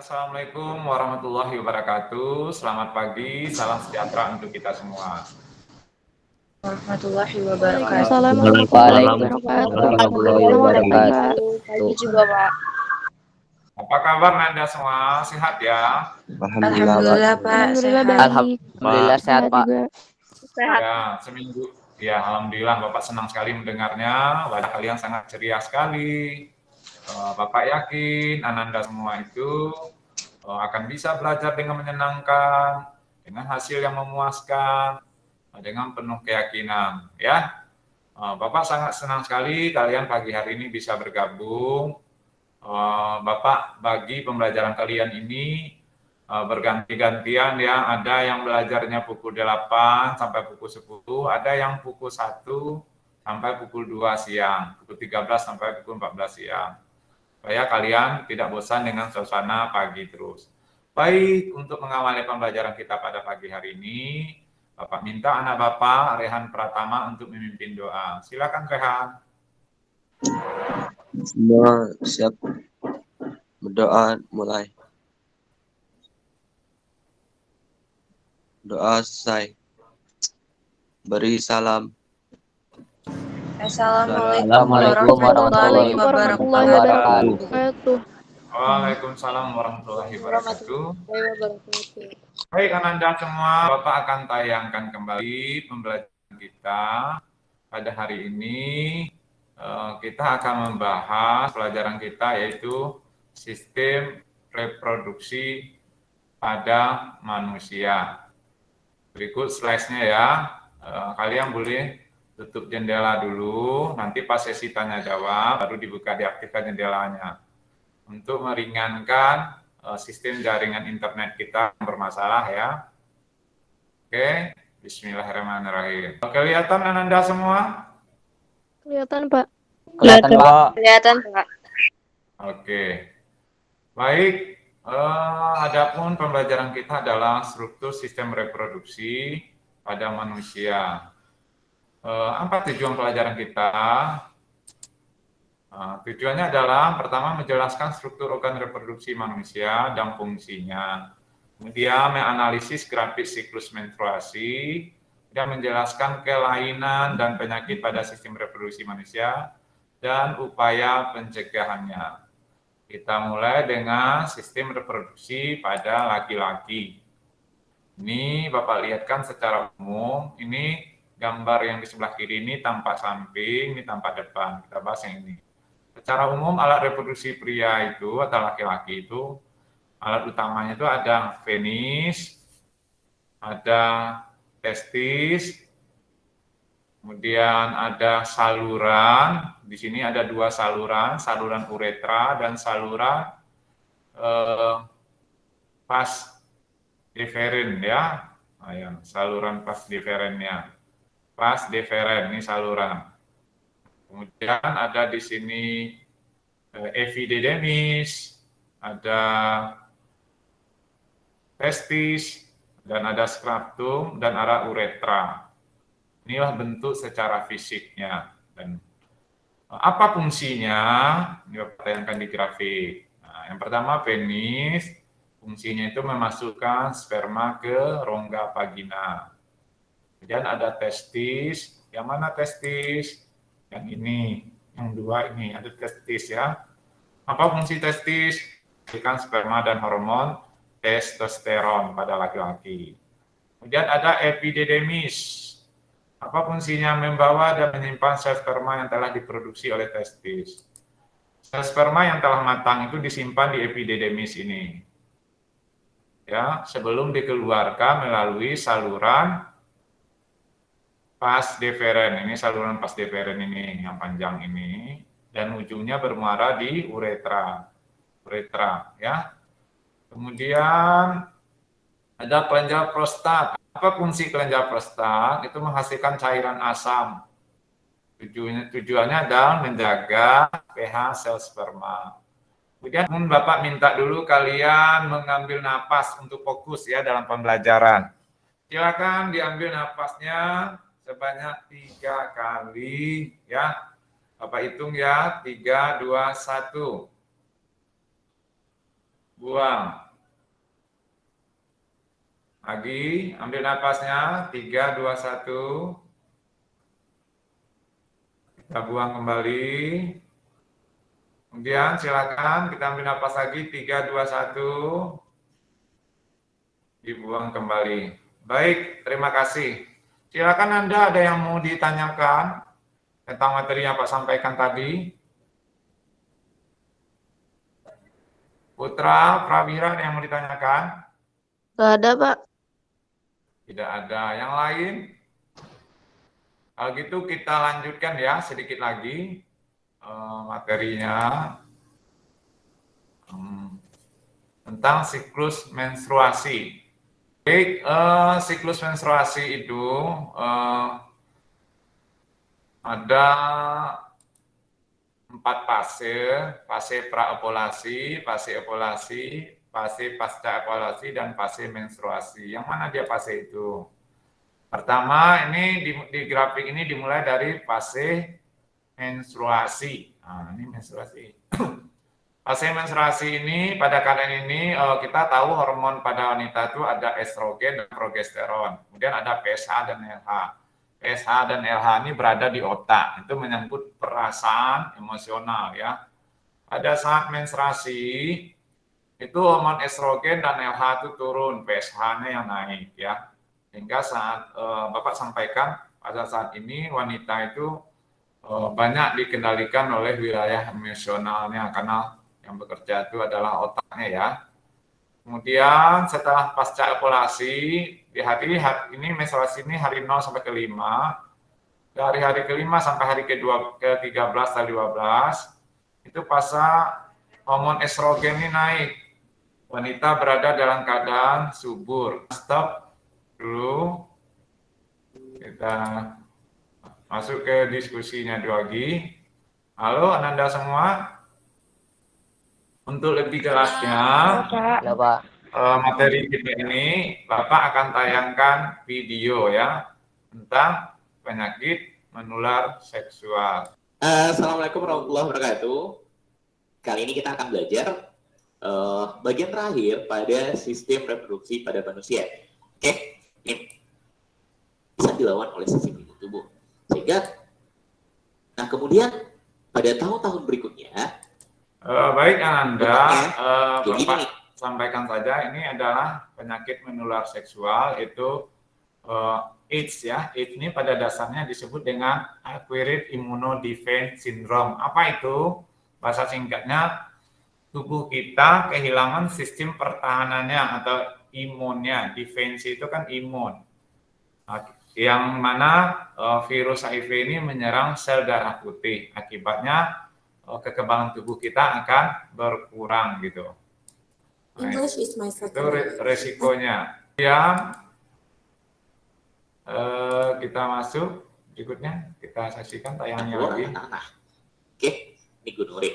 Assalamualaikum warahmatullahi wabarakatuh. Selamat pagi, salam sejahtera untuk kita semua. Warahmatullahi wabarakatuh. Waalaikumsalam warahmatullahi wabarakatuh. Warahmatullahi Selamat pagi, Pak. wabarakatuh. Pagi juga, Pak. Apa kabar Anda semua? Sehat ya? Alhamdulillah, Pak. Alhamdulillah Sehat. baik. Alhamdulillah sehat, Pak. juga. Sehat. Ya, seminggu. Ya, alhamdulillah Bapak senang sekali mendengarnya. Wajah kalian sangat ceria sekali. Bapak yakin Ananda semua itu akan bisa belajar dengan menyenangkan, dengan hasil yang memuaskan, dengan penuh keyakinan. Ya, Bapak sangat senang sekali kalian pagi hari ini bisa bergabung. Bapak bagi pembelajaran kalian ini berganti-gantian ya. Ada yang belajarnya pukul 8 sampai pukul 10, ada yang pukul 1 sampai pukul 2 siang, pukul 13 sampai pukul 14 siang. Supaya kalian tidak bosan dengan suasana pagi terus. Baik, untuk mengawali pembelajaran kita pada pagi hari ini, Bapak minta anak Bapak, Rehan Pratama, untuk memimpin doa. Silakan Rehan. Semua siap berdoa, mulai. Doa selesai. Beri salam. Assalamualaikum warahmatullahi wabarakatuh. Waalaikumsalam warahmatullahi wabarakatuh. Baik Ananda semua, Bapak akan tayangkan kembali pembelajaran kita pada hari ini. Kita akan membahas pelajaran kita yaitu sistem reproduksi pada manusia. Berikut slide-nya ya. Kalian boleh tutup jendela dulu, nanti pas sesi tanya jawab baru diaktifkan jendelanya. Untuk meringankan sistem jaringan internet kita yang bermasalah ya. Oke, bismillahirrahmanirrahim. Kelihatan Ananda semua? Kelihatan, Pak. Kelihatan, Pak. Kelihatan, Pak. Oke. Baik, adapun pembelajaran kita adalah struktur sistem reproduksi pada manusia. Apa tujuan pelajaran kita? Tujuannya adalah pertama menjelaskan struktur organ reproduksi manusia dan fungsinya. Kemudian menganalisis grafik siklus menstruasi dan menjelaskan kelainan dan penyakit pada sistem reproduksi manusia dan upaya pencegahannya. Kita mulai dengan sistem reproduksi pada laki-laki. Ini Bapak lihatkan secara umum, ini gambar yang di sebelah kiri ini tampak samping, ini tampak depan. Kita bahas yang ini. Secara umum alat reproduksi pria itu atau laki-laki itu, alat utamanya itu ada penis, ada testis, kemudian ada saluran. Di sini ada dua saluran, saluran uretra dan saluran vas deferen ya. Saluran vas deferennya. Vas deferen ini saluran. Kemudian ada di sini epididymis, ada testis, dan ada scrotum dan ada uretra. Inilah bentuk secara fisiknya. Dan apa fungsinya? Ini Bapak tayangkan di grafik. Nah, yang pertama penis, fungsinya itu memasukkan sperma ke rongga vagina. Kemudian ada testis. Yang mana testis? Yang ini, yang dua ini ada testis ya. Apa fungsi testis? Memberikan sperma dan hormon testosteron pada laki-laki. Kemudian ada epididymis. Apa fungsinya? Membawa dan menyimpan sel sperma yang telah diproduksi oleh testis. Sel sperma yang telah matang itu disimpan di epididymis ini. Ya, sebelum dikeluarkan melalui saluran vas deferen. Ini saluran vas deferen ini yang panjang ini dan ujungnya bermuara di uretra. Uretra ya. Kemudian ada kelenjar prostat. Apa fungsi kelenjar prostat? Itu menghasilkan cairan asam. Tujuannya adalah menjaga pH sel sperma. Kemudian Bapak minta dulu kalian mengambil napas untuk fokus ya dalam pembelajaran. Silakan diambil napasnya sebanyak 3 kali ya. Bapak hitung ya, 3, 2, 1. buang. Lagi, ambil napasnya, 3, 2, 1. Kita buang kembali. Kemudian silakan kita ambil napas lagi, 3, 2, 1. Dibuang kembali. Baik, terima kasih. Silakan Anda ada yang mau ditanyakan tentang materi yang Pak sampaikan tadi. Putra, Prawira ada yang mau ditanyakan? Gak ada, Pak. Tidak ada. Yang lain? Kalau gitu kita lanjutkan ya sedikit lagi materinya tentang siklus menstruasi. Baik, siklus menstruasi itu ada 4 fase, fase praovulasi, fase ovulasi, fase pasca ovulasi, dan fase menstruasi. Yang mana dia fase itu? Pertama, ini di grafik ini dimulai dari fase menstruasi. Nah, ini menstruasi. Fase menstruasi ini, pada keadaan ini kita tahu hormon pada wanita itu ada estrogen dan progesteron. Kemudian ada PSH dan LH. PSH dan LH ini berada di otak. Itu menyangkut perasaan emosional ya. Pada saat menstruasi, itu hormon estrogen dan LH itu turun, PSH-nya yang naik ya. Sehingga saat Bapak sampaikan, pada saat ini wanita itu banyak dikendalikan oleh wilayah emosionalnya karena yang bekerja itu adalah otaknya ya. Kemudian setelah pasca ovulasi, di hari ini menstruasi ini hari 0 sampai ke 5. Dari hari ke-5 sampai hari ke-13 atau 12, itu fase hormon estrogen ini naik. Wanita berada dalam keadaan subur. Stop dulu. Kita masuk ke diskusinya lagi. Halo Ananda semua. Untuk lebih jelasnya, Pak. Ya, Pak. materi kita ini, Bapak akan tayangkan video ya tentang penyakit menular seksual. Assalamualaikum warahmatullahi wabarakatuh. Kali ini kita akan belajar bagian terakhir pada sistem reproduksi pada manusia. Oke, ini bisa dilawan oleh sistem imun tubuh. Sehingga, nah kemudian pada tahun-tahun berikutnya, Baik Ananda, jadi Bapak sampaikan saja ini adalah penyakit menular seksual itu AIDS ya. AIDS ini pada dasarnya disebut dengan Acquired Immunodefense Syndrome. Apa itu? Bahasa singkatnya, tubuh kita kehilangan sistem pertahanannya atau imunnya. Defense itu kan imun. Yang mana virus HIV ini menyerang sel darah putih. Akibatnya kekebalan tubuh kita akan berkurang gitu. English is my second Itu language. resikonya. Kemudian kita masuk berikutnya, kita saksikan tayangannya keluar lagi. anak-anak. Oke, ini gonore.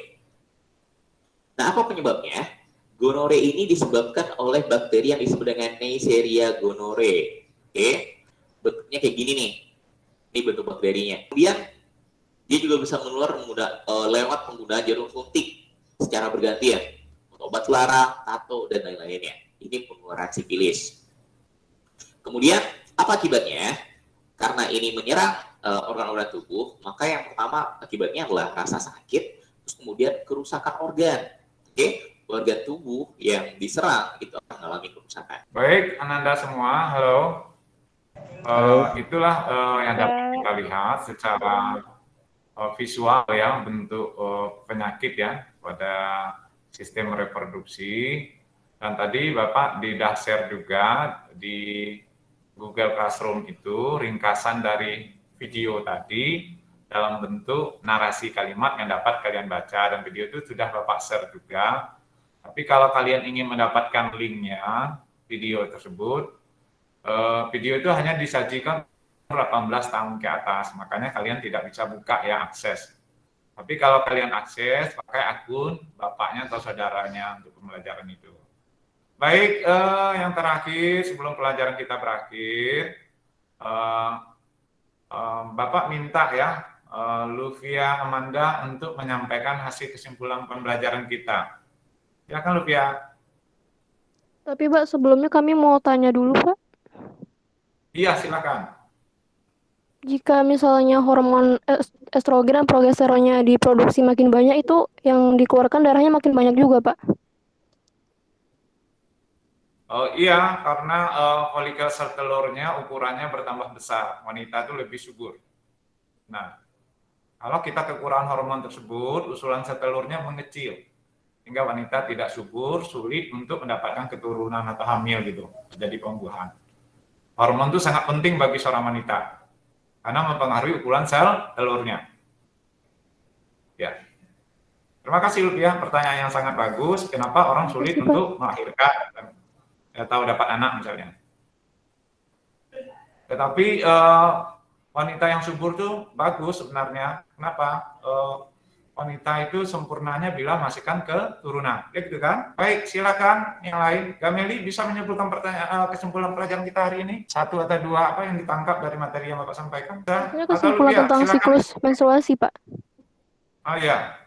Nah, apa penyebabnya? Gonore ini disebabkan oleh bakteri yang disebut dengan Neisseria gonorrhoeae. Oke, bentuknya kayak gini nih. Ini bentuk bakterinya. Kemudian dia juga bisa menular lewat penggunaan jarum suntik secara bergantian, obat terlarang, tato, dan lain-lainnya. Ini penularan sifilis. Kemudian apa akibatnya? Karena ini menyerang organ-organ tubuh, maka yang pertama akibatnya adalah rasa sakit, terus kemudian kerusakan organ. Oke, organ tubuh yang diserang itu akan mengalami kerusakan. Baik, Ananda semua, halo. Itulah yang dapat kita lihat secara visual ya, bentuk penyakit ya pada sistem reproduksi. Dan tadi Bapak di share juga di Google Classroom itu ringkasan dari video tadi dalam bentuk narasi kalimat yang dapat kalian baca, dan video itu sudah Bapak share juga. Tapi kalau kalian ingin mendapatkan linknya video tersebut, video itu hanya disajikan 18 tahun ke atas, makanya kalian tidak bisa buka ya, akses. Tapi kalau kalian akses, pakai akun bapaknya atau saudaranya untuk pembelajaran itu. Baik, yang terakhir sebelum pelajaran kita berakhir, Bapak minta ya, Luvia Amanda untuk menyampaikan hasil kesimpulan pembelajaran kita. Silakan Luvia. Tapi Pak, sebelumnya kami mau tanya dulu Pak. Iya, silakan. Jika misalnya hormon estrogen dan progesteronnya diproduksi makin banyak, itu yang dikeluarkan darahnya makin banyak juga Pak. Iya, karena folikel sel telurnya ukurannya bertambah besar. Wanita itu lebih subur. Nah, kalau kita kekurangan hormon tersebut, usulan sel telurnya mengecil. Sehingga wanita tidak subur, sulit untuk mendapatkan keturunan atau hamil gitu, jadi pembuahan. Hormon itu sangat penting bagi seorang wanita, karena mempengaruhi ukuran sel telurnya. Ya. Terima kasih Lutfia, pertanyaan yang sangat bagus. Kenapa orang sulit untuk melahirkan atau dapat anak misalnya? Tetapi wanita yang subur tuh bagus sebenarnya. Kenapa? Wanita itu sempurnanya bila menghasilkan keturunan. Ya gitu kan? Baik, silakan yang lain. Gameli bisa menyimpulkan kesimpulan pelajaran kita hari ini? Satu atau dua apa yang ditangkap dari materi yang Bapak sampaikan? Ini kesimpulan tentang siklus menstruasi Pak. Oh iya,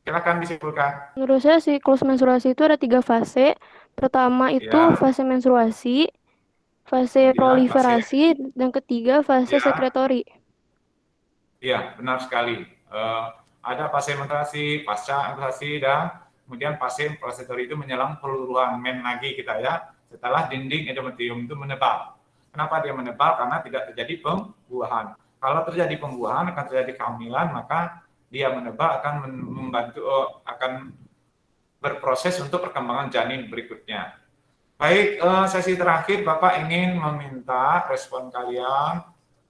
silakan disimpulkan. Menurut saya siklus menstruasi itu ada 3 fase. Pertama itu Ya. fase menstruasi, fase proliferasi, dan ketiga fase Ya. sekretori. Iya, benar sekali. Ada fase menstruasi, pasca menstruasi, dan kemudian fase proliferasi itu menyelang peluruhan men lagi kita ya, setelah dinding endometrium itu menebal. Kenapa dia menebal? Karena tidak terjadi pembuahan. Kalau terjadi pembuahan akan terjadi kehamilan, maka dia menebal akan membantu akan berproses untuk perkembangan janin berikutnya. Baik, sesi terakhir Bapak ingin meminta respon kalian.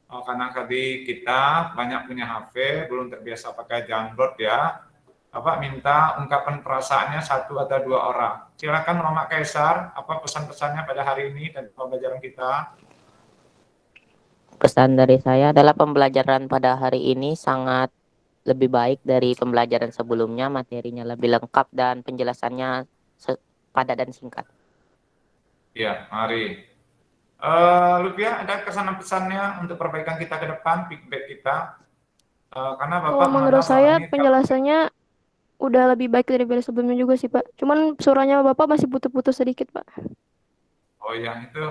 Karena tadi kita banyak punya HP, belum terbiasa pakai download ya. Bapak minta ungkapan perasaannya 1 atau 2 orang. Silakan Mama Kaisar, apa pesan-pesannya pada hari ini dan pembelajaran kita? Pesan dari saya adalah pembelajaran pada hari ini sangat lebih baik dari pembelajaran sebelumnya, materinya lebih lengkap dan penjelasannya padat dan singkat. Ya, mari. Lutfia, ada kesan pesannya untuk perbaikan kita ke depan, feedback kita? Karena Bapak Kalau menurut saya penjelasannya udah lebih baik dari sebelumnya juga sih Pak. Cuman suaranya Bapak masih putus-putus sedikit Pak. Oh ya, itu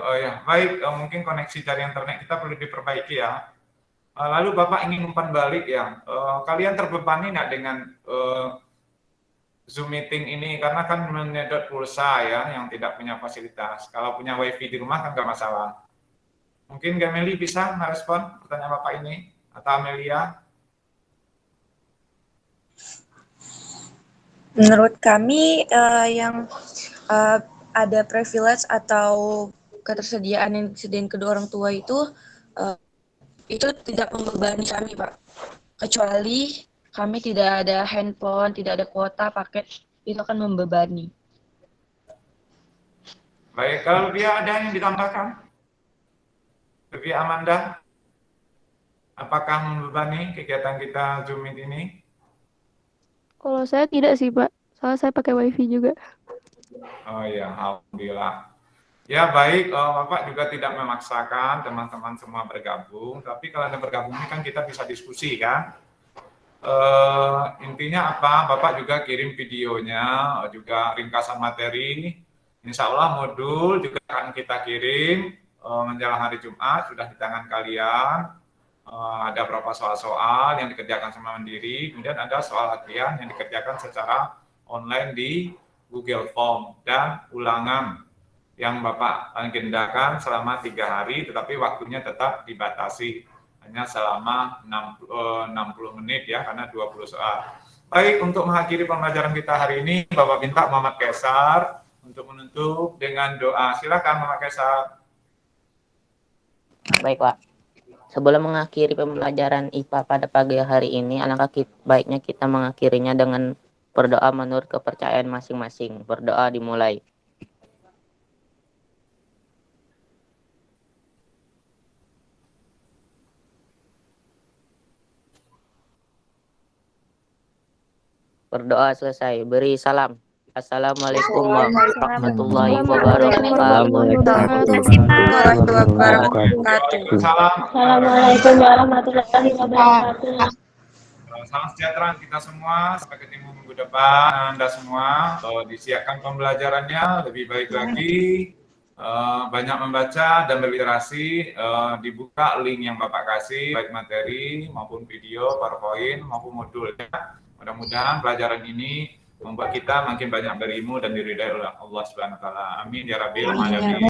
baik. Mungkin koneksi jaringan internet kita perlu diperbaiki ya. Lalu Bapak ingin umpan balik ya. Kalian terbebani nggak dengan Zoom meeting ini, karena kan menyedot pulsa ya, yang tidak punya fasilitas. Kalau punya wifi di rumah kan nggak masalah. Mungkin Gameli bisa merespon pertanyaan Bapak ini, atau Amelia? Menurut kami yang ada privilege atau ketersediaan yang disediakan kedua orang tua itu tidak membebani kami Pak. Kecuali kami tidak ada handphone, tidak ada kuota paket, itu akan membebani. Baik, kalau dia ada yang ditambahkan? Lebih Amanda, apakah membebani kegiatan kita Zoom Meet ini? Kalau saya tidak sih Pak, soalnya saya pakai wifi juga. Oh ya, alhamdulillah. Ya baik, Bapak juga tidak memaksakan teman-teman semua bergabung, tapi kalau ada bergabung ini kan kita bisa diskusi kan. Intinya apa? Bapak juga kirim videonya, juga ringkasan materi. Insya Allah modul juga akan kita kirim menjelang hari Jumat, sudah di tangan kalian. Ada beberapa soal-soal yang dikerjakan sama mandiri, kemudian ada soal latihan yang dikerjakan secara online di Google Form, dan ulangan yang Bapak agendakan selama 3 hari, tetapi waktunya tetap dibatasi hanya selama 60 menit ya, karena 20 soal. Baik, untuk mengakhiri pembelajaran kita hari ini, Bapak minta Muhammad Kaisar untuk menutup dengan doa. Silakan Muhammad Kaisar. Baik Pak. Sebelum mengakhiri pembelajaran IPA pada pagi hari ini, alangkah baiknya kita mengakhirinya dengan berdoa menurut kepercayaan masing-masing. Berdoa dimulai. Berdoa selesai. Beri salam. Assalamualaikum warahmatullahi wabarakatuh. Assalamualaikum warahmatullahi wabarakatuh. Assalamualaikum warahmatullahi wabarakatuh. Salam sejahtera kita semua. Sampai ketemu minggu depan. Anda semua disiapkan pembelajarannya lebih baik lagi. Banyak membaca dan berliterasi. Dibuka link yang Bapak kasih, baik materi maupun video, PowerPoint maupun modulnya. Mudah-mudahan pelajaran ini membuat kita makin banyak berilmu dan diridai oleh Allah Subhanahu wa taala. Amin ya rabbil alamin.